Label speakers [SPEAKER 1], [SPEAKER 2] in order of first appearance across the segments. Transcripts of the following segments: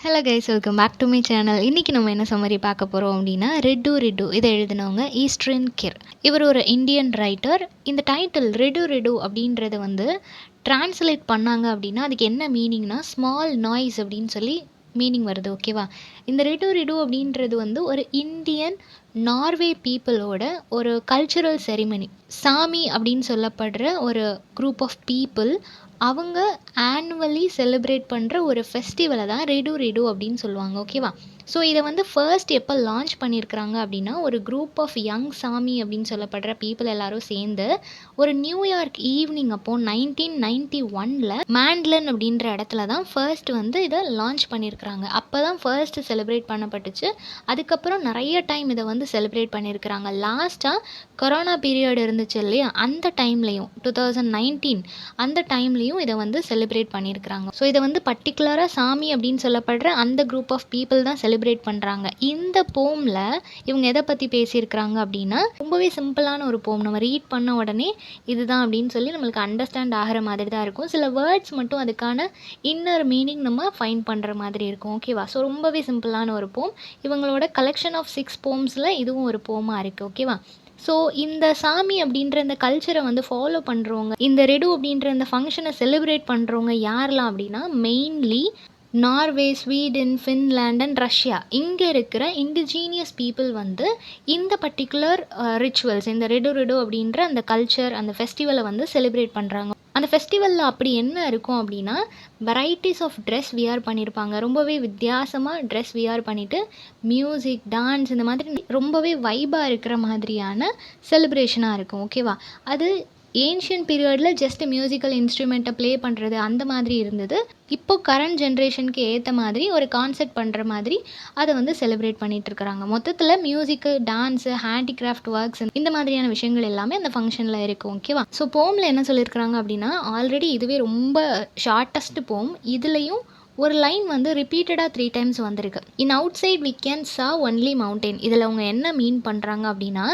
[SPEAKER 1] Hello guys, welcome back to my channel. இன்றைக்கி நம்ம என்ன சம்மரி பார்க்க போகிறோம் அப்படின்னா, ரெட்டு ரெட்டு இதை எழுதினவங்க ஈஸ்ட்ரின் கிர். இவர் ஒரு இந்தியன் ரைட்டர். இந்த டைட்டில் ரெட்டு ரெட்டு அப்படின்றத வந்து டிரான்ஸ்லேட் பண்ணாங்க அப்படின்னா அதுக்கு என்ன மீனிங்னா ஸ்மால் நாய்ஸ் அப்படின்னு சொல்லி மீனிங் வருது. ஓகேவா? இந்த ரெட்டு ரெட்டு அப்படின்றது வந்து ஒரு இந்தியன் நார்வே பீப்புளோட ஒரு கல்ச்சுரல் செரிமனி. சாமி அப்படின்னு சொல்லப்படுற ஒரு குரூப் ஆஃப் பீப்புள் அவங்க ஆனுவலி செலிப்ரேட் பண்ணுற ஒரு ஃபெஸ்டிவலை தான் ரெடு ரெடு அப்படின்னு சொல்லுவாங்க. ஓகேவா? ஸோ இதை வந்து ஃபர்ஸ்ட் எப்போ லான்ச் பண்ணியிருக்கிறாங்க அப்படின்னா, ஒரு குரூப் ஆஃப் யங் சாமி அப்படின்னு சொல்லப்படுற பீப்புள் எல்லாரும் சேர்ந்து ஒரு நியூயார்க் ஈவினிங் அப்போது 1991 மேண்ட்லன் அப்படின்ற இடத்துல தான் ஃபர்ஸ்ட் வந்து இதை லான்ச் பண்ணியிருக்கிறாங்க. அப்போ தான் ஃபர்ஸ்ட் செலிப்ரேட் பண்ணப்பட்டுச்சு. அதுக்கப்புறம் நிறைய டைம் இதை வந்து செலிப்ரேட் பண்ணியிருக்கிறாங்க. லாஸ்ட்டாக கொரோனா பீரியட் இருந்துச்சு இல்லையா, அந்த டைம்லையும் 2019 அந்த டைம்லையும் இதை வந்து செலிப்ரேட் பண்ணியிருக்கிறாங்க. ஸோ இதை வந்து பர்டிகுலராக சாமி அப்படின்னு சொல்லப்படுற அந்த குரூப் ஆஃப் பீப்புள் தான் செலிப்ரேட் பண்ணுறாங்க. இந்த போமில் இவங்க எதை பற்றி பேசியிருக்கிறாங்க அப்படின்னா, ரொம்பவே சிம்பிளான ஒரு போம். நம்ம ரீட் பண்ண உடனே இதுதான் அப்படின்னு சொல்லி நம்மளுக்கு அண்டர்ஸ்டாண்ட் ஆகிற மாதிரி தான் இருக்கும். சில வேர்ட்ஸ் மட்டும் அதுக்கான இன்னர் மீனிங் நம்ம ஃபைண்ட் பண்ணுற மாதிரி இருக்கும். ஓகேவா? ஸோ ரொம்பவே சிம்பிளான ஒரு போம். இவங்களோட கலெக்ஷன் ஆஃப் 6 போம்ஸில் இதுவும் ஒரு போமாக இருக்குது. ஓகேவா? ஸோ இந்த சாமி அப்படின்ற இந்த கல்ச்சரை வந்து ஃபாலோ பண்ணுறவங்க, இந்த ரெடு அப்படின்ற இந்த ஃபங்க்ஷனை செலிப்ரேட் பண்ணுறவங்க யாரெல்லாம் அப்படின்னா, mainly Norway, Sweden, Finland and Russia இங்கே இருக்கிற இண்டிஜீனியஸ் பீப்புள் வந்து இந்த பர்டிகுலர் ரிச்சுவல்ஸ், இந்த ரெடு ரெடு அப்படின்ற அந்த கல்ச்சர், அந்த ஃபெஸ்டிவலை வந்து செலிப்ரேட் பண்ணுறாங்க. அந்த ஃபெஸ்டிவலில் அப்படி என்ன இருக்கும் அப்படின்னா, வெரைட்டிஸ் ஆஃப் ட்ரெஸ் வியர் பண்ணியிருப்பாங்க. ரொம்பவே வித்தியாசமாக ட்ரெஸ் வியர் பண்ணிவிட்டு மியூசிக், டான்ஸ் இந்த மாதிரி ரொம்பவே வைபாக இருக்கிற மாதிரியான செலிப்ரேஷனாக இருக்கும். ஓகேவா? அது ஏன்ஷியன் பீரியடில் ஜஸ்ட் மியூசிக்கல் இன்ஸ்ட்ருமெண்ட்டை ப்ளே பண்ணுறது அந்த மாதிரி இருந்தது. இப்போ கரண்ட் ஜென்ரேஷனுக்கு ஏற்ற மாதிரி ஒரு கான்செப்ட் பண்ணுற மாதிரி அதை வந்து செலிப்ரேட் பண்ணிகிட்ருக்குறாங்க. மொத்தத்தில் மியூசிக்கு, டான்ஸு, ஹேண்டிகிராஃப்ட் ஒர்க்ஸ் இந்த மாதிரியான விஷயங்கள் எல்லாமே அந்த ஃபங்க்ஷனில் இருக்கும். ஓகேவா? ஸோ போமில் என்ன சொல்லியிருக்கிறாங்க அப்படின்னா, ஆல்ரெடி இதுவே ரொம்ப ஷார்ட்டஸ்ட் போம். இதுலேயும் ஒரு லைன் வந்து ரிப்பீட்டடாக 3 டைம்ஸ் வந்திருக்கு. In outside we can saw only mountain. இதில் அவங்க என்ன மீன் பண்ணுறாங்க அப்படின்னா,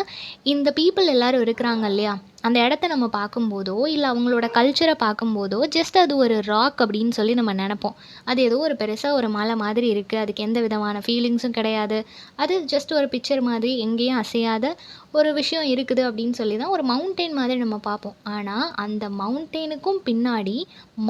[SPEAKER 1] இந்த பீப்புள் எல்லோரும் இருக்கிறாங்க இல்லையா, அந்த இடத்த நம்ம பார்க்கும்போதோ இல்லை அவங்களோட கல்ச்சரை பார்க்கும்போதோ ஜஸ்ட் அது ஒரு ராக் அப்படின்னு சொல்லி நம்ம நினப்போம். அது ஏதோ ஒரு பெருசாக ஒரு மலை மாதிரி இருக்குது, அதுக்கு எந்த விதமான ஃபீலிங்ஸும் கிடையாது, அது ஜஸ்ட் ஒரு பிக்சர் மாதிரி எங்கேயும் அசையாத ஒரு விஷயம் இருக்குது அப்படின்னு சொல்லி தான் ஒரு மவுண்டெயின் மாதிரி நம்ம பார்ப்போம். ஆனால் அந்த மவுண்டெயினுக்கும் பின்னாடி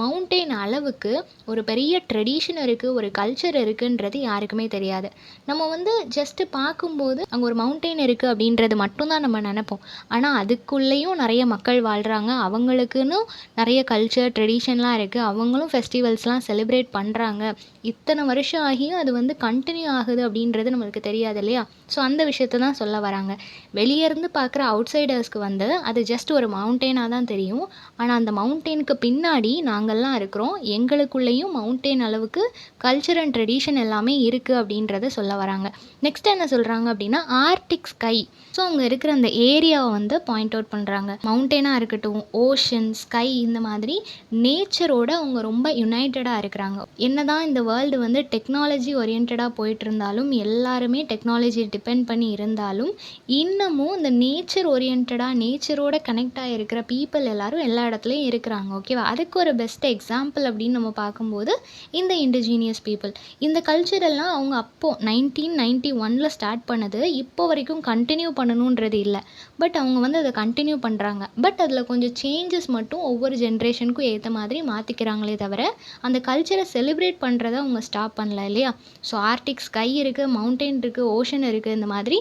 [SPEAKER 1] மவுண்டெயின் அளவுக்கு ஒரு பெரிய ட்ரெடிஷன் இருக்குது, ஒரு கல்ச்சர் இருக்குன்றது யாருக்குமே தெரியாது. நம்ம வந்து ஜஸ்ட்டு பார்க்கும்போது அங்கே ஒரு மவுண்டெயின் இருக்குது அப்படின்றது மட்டும்தான் நம்ம நினப்போம். ஆனால் அதுக்குள்ளேயும் நிறைய மக்கள் வாழ்கிறாங்க. அவங்களுக்குன்னு நிறைய கல்ச்சர், ட்ரெடிஷன்லாம் இருக்குது. அவங்களும் ஃபெஸ்டிவல்ஸ்லாம் செலிப்ரேட் பண்ணுறாங்க. இத்தனை வருஷம் ஆகியும் அது வந்து கண்டினியூ ஆகுது அப்படின்றது நம்மளுக்கு தெரியாது இல்லையா? ஸோ அந்த விஷயத்தை தான் சொல்ல வராங்க. வெளியே இருந்து பார்க்குற அவுட்சைடர்ஸ்க்கு வந்து அது ஜஸ்ட் ஒரு மவுண்டெயினாக தான் தெரியும். ஆனால் அந்த மவுண்டெயினுக்கு பின்னாடி நாங்கள்லாம் இருக்கிறோம். எங்களுக்குள்ளேயும் மவுண்டெயின் அளவுக்கு கல்ச்சர் அண்ட் ட்ரெடிஷன் எல்லாமே இருக்குது அப்படின்றத சொல்ல வராங்க. நெக்ஸ்ட் என்ன சொல்கிறாங்க அப்படின்னா, ஆர்டிக் ஸ்கை. ஸோ அவங்க இருக்கிற அந்த ஏரியாவை வந்து பாயிண்ட் அவுட் பண்ணுறாங்க. மவுண்டெயினாக இருக்கட்டும், ஓஷன், ஸ்கை இந்த மாதிரி நேச்சரோட அவங்க ரொம்ப யுனைட்டடாக இருக்கிறாங்க. என்னதான் இந்த வேர்ல்டு வந்து டெக்னாலஜி ஓரியன்டாக போயிட்டு இருந்தாலும், எல்லாருமே டெக்னாலஜி டிபெண்ட் பண்ணி இருந்தாலும், இன்னமும் இந்த நேச்சர் ஓரியன்டாக நேச்சரோட கனெக்ட் ஆகிருக்கிற பீப்புள் எல்லாரும் எல்லா இடத்துலையும் இருக்கிறாங்க. ஓகேவா? அதுக்கு ஒரு பெஸ்ட் எக்ஸாம்பிள் அப்படின்னு நம்ம பார்க்கும்போது இந்த இண்டிஜீனியஸ் பீப்புள். இந்த கல்ச்சர் எல்லாம் அவங்க அப்போது 1991 ஸ்டார்ட் பண்ணது இப்போ வரைக்கும் கண்டினியூ பண்ணணுன்றது இல்லை. பட் அவங்க வந்து அதை கண்டினியூ பண்ணுறாங்க. பட் அதில் கொஞ்சம் சேஞ்சஸ் மட்டும் ஒவ்வொரு ஜென்ரேஷனுக்கும் ஏற்ற மாதிரி மாற்றிக்கிறாங்களே தவிர அந்த கல்ச்சரை செலிப்ரேட் பண்ணுறத அவங்க ஸ்டாப் பண்ணல இல்லையா? ஸோ ஆர்டிக் ஸ்கை இருக்குது, மவுண்டெயின் இருக்குது, ஓஷன் இருக்குது, இந்த மாதிரி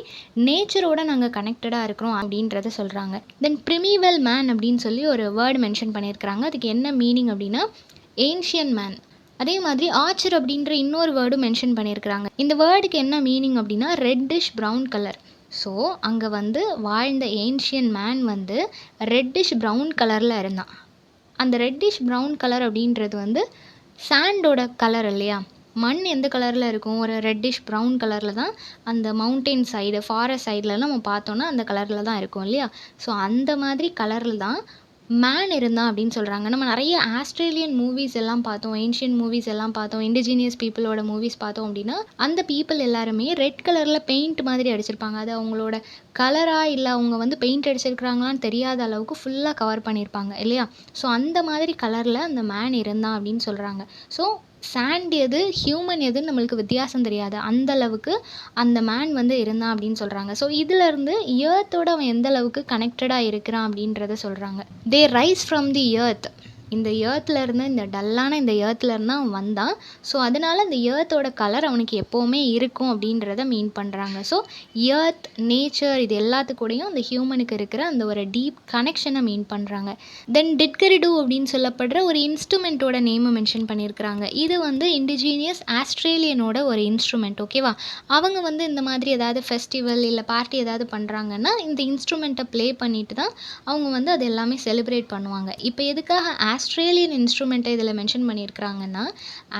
[SPEAKER 1] நேச்சரோட நாங்கள் கனெக்டடாக இருக்கிறோம் அப்படின்றத சொல்கிறாங்க. தென் ப்ரிமீவல் மேன் அப்படின்னு சொல்லி ஒரு வேர்டு மென்ஷன் பண்ணியிருக்கிறாங்க. அதுக்கு என்ன மீனிங் அப்படின்னா ஏன்ஷியன் மேன். அதே மாதிரி ஆர்ச்சர் அப்படின்ற இன்னொரு வேர்டும் மென்ஷன் பண்ணியிருக்கிறாங்க. இந்த வேர்டுக்கு என்ன மீனிங் அப்படின்னா ரெட்டிஷ் ப்ரௌன் கலர். ஸோ அங்கே வந்து வாழ்ந்த ஏன்ஷியன் மேன் வந்து ரெட்டிஷ் ப்ரௌன் கலரில் இருந்தான். அந்த ரெட்டிஷ் ப்ரௌன் கலர் அப்படின்றது வந்து சாண்டோட கலர் இல்லையா? மண் எந்த கலரில் இருக்கும்? ஒரு ரெட்டிஷ் ப்ரௌன் கலரில் தான் அந்த மவுண்டெயின் சைடு, ஃபாரஸ்ட் சைட்லலாம் நம்ம பார்த்தோன்னா அந்த கலரில் தான் இருக்கும் இல்லையா? ஸோ அந்த மாதிரி கலரில் தான் மேன் இருந்தான் அப்படின்னு சொல்கிறாங்க. நம்ம நிறைய ஆஸ்திரேலியன் மூவிஸ் எல்லாம் பார்த்தோம், ஏன்ஷியன் மூவிஸ் எல்லாம் பார்த்தோம், இண்டிஜீனியஸ் பீப்புளோட மூவிஸ் பார்த்தோம் அப்படின்னா அந்த பீப்புள் எல்லாருமே ரெட் கலரில் பெயிண்ட் மாதிரி அடிச்சிருப்பாங்க. அது அவங்களோட கலரா இல்ல அவங்க வந்து பெயிண்ட் அடிச்சிருக்காங்களான்னு தெரியாத அளவுக்கு ஃபுல்லா கவர் பண்ணியிருப்பாங்க இல்லையா? ஸோ அந்த மாதிரி கலர்ல அந்த மேன் இருந்தான் அப்படின்னு சொல்றாங்க. ஸோ சாண்ட் எது, ஹியூமன் எதுன்னு நம்மளுக்கு வித்தியாசம் தெரியாது. அந்த அளவுக்கு அந்த மேன் வந்து இருந்தான் அப்படின்னு சொல்றாங்க. ஸோ இதிலருந்து எர்த்தோட அவன் எந்த அளவுக்கு கனெக்டடா இருக்கிறான் அப்படின்றத சொல்றாங்க. தே ரைஸ் ஃப்ரம் தி எர்த். இந்த எர்த்ல இருந்து இந்த டல்லான இந்த எர்த்ல இருந்து தான் அவன் வந்தான். ஸோ அதனால இந்த எர்த்தோட கலர் அவனுக்கு எப்பவுமே இருக்கும் அப்படின்றத மீன் பண்றாங்க. ஸோ எர்த், நேச்சர் இது எல்லாத்துக்கூடயும் இந்த ஹியூமனுக்கு இருக்கிற அந்த ஒரு டீப் கனெக்ஷனை மீன் பண்றாங்க. தென் டிட்கரிடு அப்படின்னு சொல்லப்படுற ஒரு இன்ஸ்ட்ருமெண்ட்டோட நேமை மென்ஷன் பண்ணியிருக்கிறாங்க. இது வந்து இண்டிஜீனியஸ் ஆஸ்திரேலியனோட ஒரு இன்ஸ்ட்ருமெண்ட். ஓகேவா? அவங்க வந்து இந்த மாதிரி ஏதாவது ஃபெஸ்டிவல் இல்லை பார்ட்டி ஏதாவது பண்ணுறாங்கன்னா இந்த இன்ஸ்ட்ருமெண்ட்டை ப்ளே பண்ணிட்டு தான் அவங்க வந்து அது எல்லாமே செலிப்ரேட் பண்ணுவாங்க. இப்போ எதுக்காக ஆஸ்திரேலியன் இன்ஸ்ட்ருமெண்ட்டை இதில் மென்ஷன் பண்ணியிருக்கிறாங்கன்னா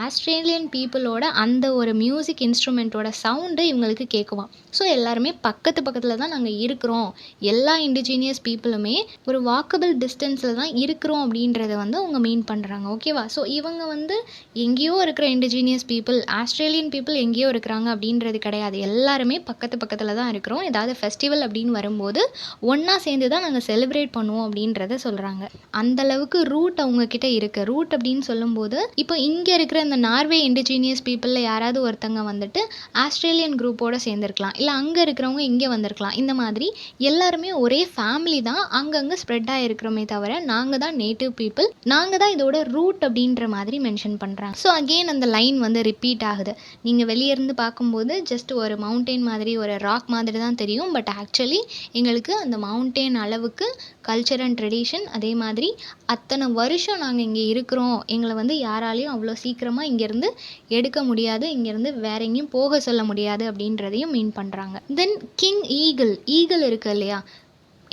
[SPEAKER 1] ஆஸ்திரேலியன் பீப்புளோட அந்த ஒரு மியூசிக் இன்ஸ்ட்ருமெண்ட்டோட சவுண்டு இவங்களுக்கு கேட்குவான். ஸோ எல்லாருமே பக்கத்தில் தான் நாங்கள் இருக்கிறோம், எல்லா இண்டிஜீனியஸ் பீப்புளுமே ஒரு வாக்கபிள் டிஸ்டன்ஸில் தான் இருக்கிறோம் அப்படின்றத வந்து அவங்க மீன் பண்ணுறாங்க. ஓகேவா? ஸோ இவங்க வந்து எங்கேயோ இருக்கிற இண்டிஜீனியஸ் பீப்புள், ஆஸ்திரேலியன் பீப்புள் எங்கேயோ இருக்கிறாங்க அப்படின்றது கிடையாது. எல்லாருமே பக்கத்தில் தான் இருக்கிறோம். ஏதாவது ஃபெஸ்டிவல் அப்படின்னு வரும்போது ஒன்றா சேர்ந்து தான் நாங்கள் செலிப்ரேட் பண்ணுவோம் அப்படின்றத சொல்கிறாங்க. அந்தளவுக்கு ரூட் அவங்கக்கிட்ட இருக்குது. ரூட் அப்படின்னு சொல்லும்போது இப்போ இங்கே இருக்கிற இந்த நார்வே இண்டிஜீனியஸ் பீப்புளில் யாராவது ஒருத்தங்க வந்துட்டு ஆஸ்திரேலியன் குரூப்போட சேர்ந்துருக்கலாம், இல்லை அங்கே இருக்கிறவங்க இங்கே வந்திருக்கலாம். இந்த மாதிரி எல்லாருமே ஒரே ஃபேமிலி தான், அங்கங்கே ஸ்ப்ரெட் ஆகிருக்கிறோமே தவிர நாங்கள் தான் நேட்டிவ் பீப்புள், நாங்கள் தான் இதோட ரூட் அப்படின்ற மாதிரி மென்ஷன் பண்ணுறாங்க. ஸோ அகெயின் அந்த லைன் வந்து ரிப்பீட் ஆகுது. நீங்கள் வெளியே இருந்து பார்க்கும்போது ஜஸ்ட் ஒரு மவுண்டெயின் மாதிரி ஒரு ராக் மாதிரி தான் தெரியும். பட் ஆக்சுவலி எங்களுக்கு அந்த மவுண்டெயின் அளவுக்கு கல்ச்சர் அண்ட் ட்ரெடிஷன், அதே மாதிரி அத்தனை வருஷம் நாங்கள் இங்கே இருக்கிறோம், எங்களை வந்து யாராலையும் அவ்வளோ சீக்கிரமாக இங்கேருந்து எடுக்க முடியாது, இங்கேருந்து வேற எங்கேயும் போக சொல்ல முடியாது அப்படின்றதையும் மீன் பண்ணுறாங்க. தென் கிங் ஈகிள். ஈகிள் இருக்கு இல்லையா?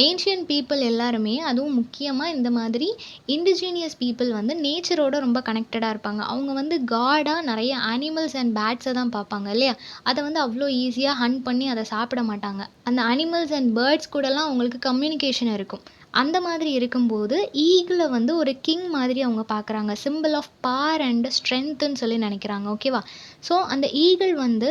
[SPEAKER 1] ஏன்ஷியன்ட் பீப்புள் எல்லாருமே, அதுவும் முக்கியமாக இந்த மாதிரி இண்டிஜீனியஸ் பீப்புள் வந்து நேச்சரோட ரொம்ப கனெக்டடாக இருப்பாங்க. அவங்க வந்து காடாக நிறைய அனிமல்ஸ் அண்ட் பேர்ட்ஸை தான் பார்ப்பாங்க இல்லையா? அதை வந்து அவ்வளோ ஈஸியாக ஹண்ட் பண்ணி அதை சாப்பிட மாட்டாங்க. அந்த அனிமல்ஸ் அண்ட் பேர்ட்ஸ் கூடலாம் அவங்களுக்கு கம்யூனிகேஷன் இருக்கும். அந்த மாதிரி இருக்கும்போது ஈகிளை வந்து ஒரு கிங் மாதிரி அவங்க பார்க்குறாங்க. சிம்பிள் ஆஃப் பவர் அண்ட் ஸ்ட்ரென்த்துன்னு சொல்லி நினைக்கிறாங்க. ஓகேவா? ஸோ அந்த ஈகிள் வந்து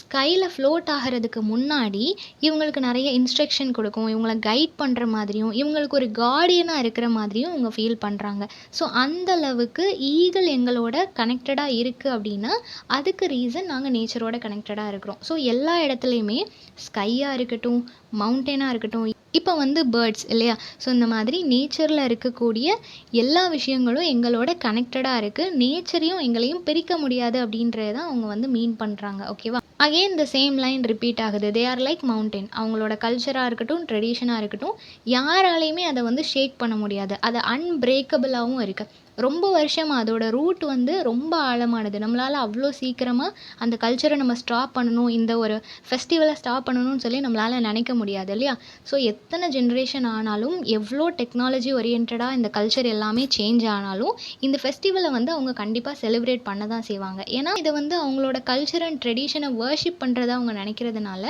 [SPEAKER 1] ஸ்கையில் ஃப்ளோட் ஆகிறதுக்கு முன்னாடி இவங்களுக்கு நிறைய இன்ஸ்ட்ரக்ஷன் கொடுக்கும், இவங்களை கைட் பண்ணுற மாதிரியும், இவங்களுக்கு ஒரு கார்டியனாக இருக்கிற மாதிரியும் இவங்க ஃபீல் பண்ணுறாங்க. ஸோ அந்த அளவுக்கு ஈகிள் எங்களோட கனெக்டடாக இருக்குது அப்படின்னா அதுக்கு ரீசன் நாங்கள் நேச்சரோட கனெக்டடாக இருக்கிறோம். ஸோ எல்லா இடத்துலையுமே ஸ்கையாக இருக்கட்டும், மவுண்டெயினாக இருக்கட்டும், இப்போ வந்து பேர்ட்ஸ் இல்லையா? ஸோ இந்த மாதிரி நேச்சரில் இருக்கக்கூடிய எல்லா விஷயங்களும் எங்களோட கனெக்டடாக இருக்குது, நேச்சரையும் எங்களையும் பிரிக்க முடியாது அப்படின்றது தான் அவங்க வந்து மீன் பண்ணுறாங்க. ஓகேவா? Again the same line repeat ஆகுது. They are like mountain. அவங்களோட கல்ச்சராக இருக்கட்டும், ட்ரெடிஷனாக இருக்கட்டும், யாராலையுமே அதை வந்து ஷேக் பண்ண முடியாது. அது அன்பிரேக்கபிளாகவும் இருக்குது. ரொம்ப வருஷமாக அதோட ரூட் வந்து ரொம்ப ஆழமானது. நம்மளால் அவ்வளோ சீக்கிரமாக அந்த கல்ச்சரை நம்ம ஸ்டாப் பண்ணணும், இந்த ஒரு ஃபெஸ்டிவலை ஸ்டாப் பண்ணணும்னு சொல்லி நம்மளால் நினைக்க முடியாது இல்லையா? ஸோ எத்தனை ஜென்ரேஷன் ஆனாலும், எவ்வளோ டெக்னாலஜி ஓரியன்டாக இந்த கல்ச்சர் எல்லாமே சேஞ்ச் ஆனாலும் இந்த ஃபெஸ்டிவலை வந்து அவங்க கண்டிப்பாக செலிப்ரேட் பண்ண தான் செய்வாங்க. ஏன்னா இதை வந்து அவங்களோட கல்ச்சர் அண்ட் ட்ரெடிஷனை வர்ஷிப் பண்ணுறதா அவங்க நினைக்கிறதுனால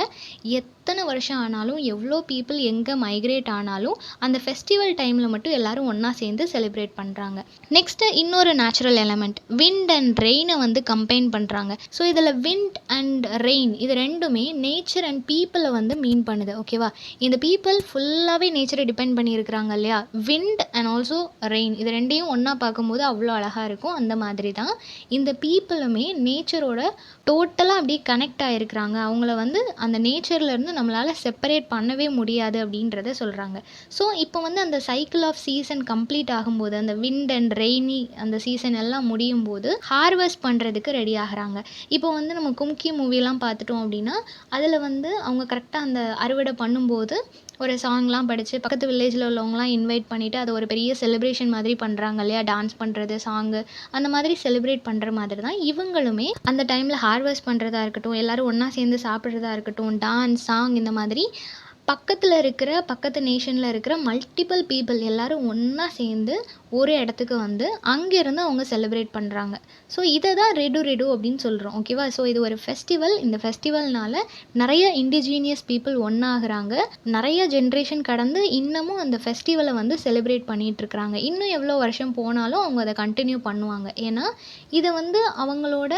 [SPEAKER 1] எத்தனை வருஷம் ஆனாலும், எவ்வளோ பீப்புள் எங்கே மைக்ரேட் ஆனாலும் அந்த ஃபெஸ்டிவல் டைமில் மட்டும் எல்லாரும் ஒன்றா சேர்ந்து செலிப்ரேட் பண்ணுறாங்க. நெக்ஸ்ட்டு இன்னொரு நேச்சுரல் எலமெண்ட் விண்ட் அண்ட் ரெயினை வந்து கம்பைன் பண்ணுறாங்க. ஸோ இதில் விண்ட் அண்ட் ரெயின் இது ரெண்டுமே நேச்சர் அண்ட் பீப்புளை வந்து மீன் பண்ணுது. ஓகேவா? இந்த பீப்புள் ஃபுல்லாகவே நேச்சரை டிபெண்ட் பண்ணியிருக்கிறாங்க இல்லையா? விண்ட் அண்ட் ஆல்சோ ரெயின் இது ரெண்டையும் ஒன்றா பார்க்கும்போது அவ்வளோ அழகாக இருக்கும். அந்த மாதிரி தான் இந்த பீப்புளுமே நேச்சரோட டோட்டலாக அப்படியே கனெக்ட் ஆகிருக்கிறாங்க. அவங்கள வந்து அந்த நேச்சர்லேருந்து நம்மளால் செப்பரேட் பண்ணவே முடியாது அப்படின்றத சொல்கிறாங்க. ஸோ இப்போ வந்து அந்த சைக்கிள் ஆஃப் சீசன் கம்ப்ளீட் ஆகும்போது, அந்த விண்ட் அண்ட் ரெய்னி அந்த சீசன் எல்லாம் முடியும் போது ஹார்வெஸ்ட் பண்ணுறதுக்கு ரெடி ஆகுறாங்க. இப்போ வந்து நம்ம கும்கி மூவிலாம் பார்த்துட்டோம் அப்படின்னா அதில் வந்து அவங்க கரெக்டாக அந்த அறுவடை பண்ணும்போது ஒரு சாங்லாம் படித்து பக்கத்து வில்லேஜில் உள்ளவங்களாம் இன்வைட் பண்ணிவிட்டு அதை ஒரு பெரிய செலிப்ரேஷன் மாதிரி பண்ணுறாங்க இல்லையா? டான்ஸ் பண்ணுறது, சாங்கு அந்த மாதிரி செலிப்ரேட் பண்ணுற மாதிரி தான் இவங்களுமே அந்த டைமில் ஹார்வெஸ்ட் பண்ணுறதா இருக்கட்டும், எல்லோரும் ஒன்றா சேர்ந்து சாப்பிட்றதா இருக்கட்டும், டான்ஸ், சாங் இந்த மாதிரி பக்கத்து நேஷனில் இருக்கிற மல்டிபிள் பீப்புள் எல்லாரும் ஒன்றா சேர்ந்து ஒரு இடத்துக்கு வந்து அங்கேருந்து அவங்க செலிப்ரேட் பண்ணுறாங்க. ஸோ இதை தான் ரெடு அப்படின்னு சொல்கிறோம். ஓகேவா? ஸோ இது ஒரு ஃபெஸ்டிவல். இந்த ஃபெஸ்டிவல்னால நிறைய இண்டிஜீனியஸ் பீப்புள் ஒன்றாகிறாங்க. நிறைய ஜென்ரேஷன் கடந்து இன்னமும் அந்த ஃபெஸ்டிவலை வந்து செலிப்ரேட் பண்ணிகிட்ருக்குறாங்க. இன்னும் எவ்வளோ வருஷம் போனாலும் அவங்க அதை கண்டினியூ பண்ணுவாங்க. ஏன்னா இதை வந்து அவங்களோட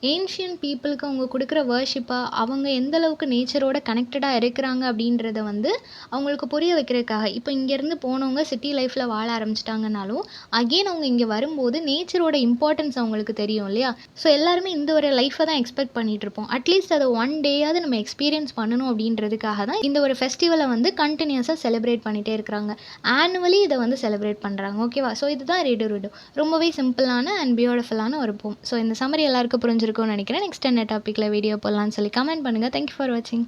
[SPEAKER 1] ஏன்ஷியன்ட் பீப்புளுக்கு அவங்க கொடுக்குற வர்ஷிப்பாக அவங்க எந்த அளவுக்கு நேச்சரோட கனெக்டடாக இருக்கிறாங்க அப்படின்றத வந்து அவங்களுக்கு புரிய வைக்கிறதுக்காக. இப்போ இங்கேருந்து போனவங்க சிட்டி லைஃப்பில் வாழ ஆரம்பிச்சிட்டாங்கனாலும் அகெயின் அவங்க இங்கே வரும்போது நேச்சரோட இம்பார்ட்டன்ஸ் அவங்களுக்கு தெரியும் இல்லையா? ஸோ எல்லாருமே இந்த ஒரு லைஃப்பை தான் எக்ஸ்பெக்ட் பண்ணிட்டு இருப்போம். அட்லீஸ்ட் அதை ஒன் டேயாவது நம்ம எக்ஸ்பீரியன்ஸ் பண்ணணும் அப்படின்றதுக்காக தான் இந்த ஒரு ஃபெஸ்டிவலை வந்து கண்டினியூஸாக செலிப்ரேட் பண்ணிகிட்டே இருக்கிறாங்க. ஆனுவலி இதை வந்து செலிப்ரேட் பண்ணுறாங்க. ஓகேவா? ஸோ இதுதான் ரெடு ரெடு. ரொம்பவே சிம்பிளான அண்ட் பியூட்டிஃபுல்லான ஒரு போம். ஸோ இந்த சம்மரி எல்லாருக்கும் புரிஞ்சிருக்கும்னு நினைக்கிறேன். நெக்ஸ்ட் என்ன டாப்பிக்கில் வீடியோ போடலான்னு சொல்லி கமெண்ட் பண்ணுங்கள். தேங்க்யூ ஃபார் வாட்சிங்.